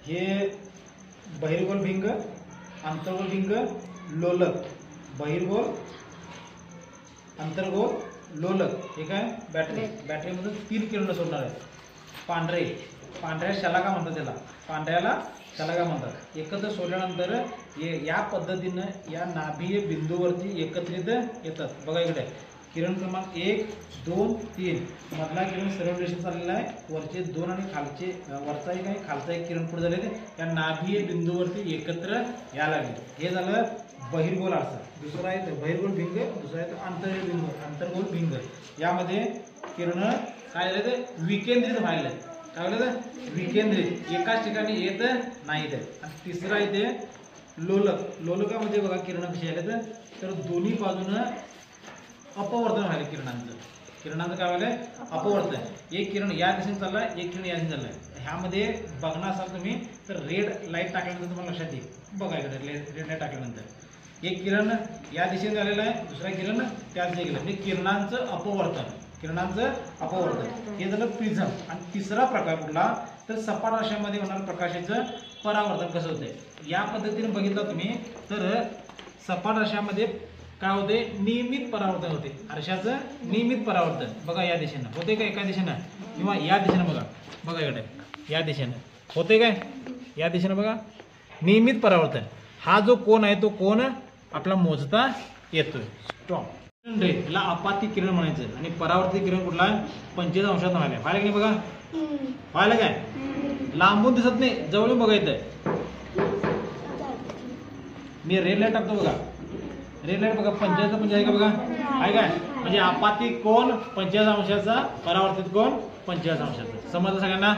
हे बहिर्गोल भिंग, अंतर्गोल भिंग, लोलक, बहिर्गोल, अंतर्गोल, लोलक. हे काय बॅटरीमधून 3 किरण सोडणार आहे. पांढऱ्या शलाका म्हणतात त्याला, पांढऱ्याला शलाका म्हणतात. एकत्र सोडल्यानंतर या पद्धतीनं या नाभीय बिंदूवरती एकत्रित येतात. बघा इकडे किरण क्रमांक 1, 2, 3 मधला किरण सरळ रेषेत चाललेला आहे. वरचे 2 आणि खालचे वरचा एक आणि खालचा एक किरण पुढे झाले या नाभीय बिंदूवरती एकत्र यायला लागले. हे झालं बहिर्गोल आरसा. दुसरा आहे बहिर्गोल भिंग, दुसरा आहे अंतर्गोल भिंग. यामध्ये किरण काय झाले ते विकेंद्रित व्हायला. काय झालं विकेंद्रित, एकाच ठिकाणी येत नाहीत. आणि तिसरा इथे लोलक. लोलकामध्ये बघा किरण कशी आले तर दोन्ही बाजूनं अपवर्तन व्हायला किरणांचं काय व्हायलंय अपवर्तन. एक किरण या दिशेने चाललाय, एक किरण या दिशेने चाललाय. ह्यामध्ये बघणार असाल तुम्ही तर रेड लाईट टाकल्यानंतर तुम्हाला लक्षात येईल. बघा इकडे रेड लाईट टाकल्यानंतर एक किरण या दिशेने झालेलं आहे, दुसरा किरण त्या दिशेने गेलं. म्हणजे किरणांचं अपवर्तन हे झालं प्रिझम. आणि तिसरा प्रकार कुठला तर सपाट आरशामध्ये होणाऱ्या प्रकाशाचं परावर्तन कसं होतंय. या पद्धतीने बघितलं तुम्ही तर सपाट आरशामध्ये काय होते नियमित परावर्तन होते. आरशाचं नियमित परावर्तन बघा या दिशेनं होते का एका दिशेनं किंवा या दिशेनं. बघा इकडे या दिशेनं होते काय, या दिशेनं बघा नियमित परावर्तन. हा जो कोन आहे तो कोन आपला मोजता येतोय. स्टॉप. ला आपातिक किरण म्हणायचं. आणि परावर्तित किरण कुठला 45 अंशात व्हायला व्हायला की बघा व्हायला काय लांबून दिसत नाही, जवळून बघायचं. मी रेड लाईट टाकतो बघा, रेड लाईट बघा 45 आहे का बघा, आहे काय. म्हणजे आपातिक कोन 45 अंशाचा, परावर्तित कोन 45 अंशाचा. समजलं सगळ्यांना.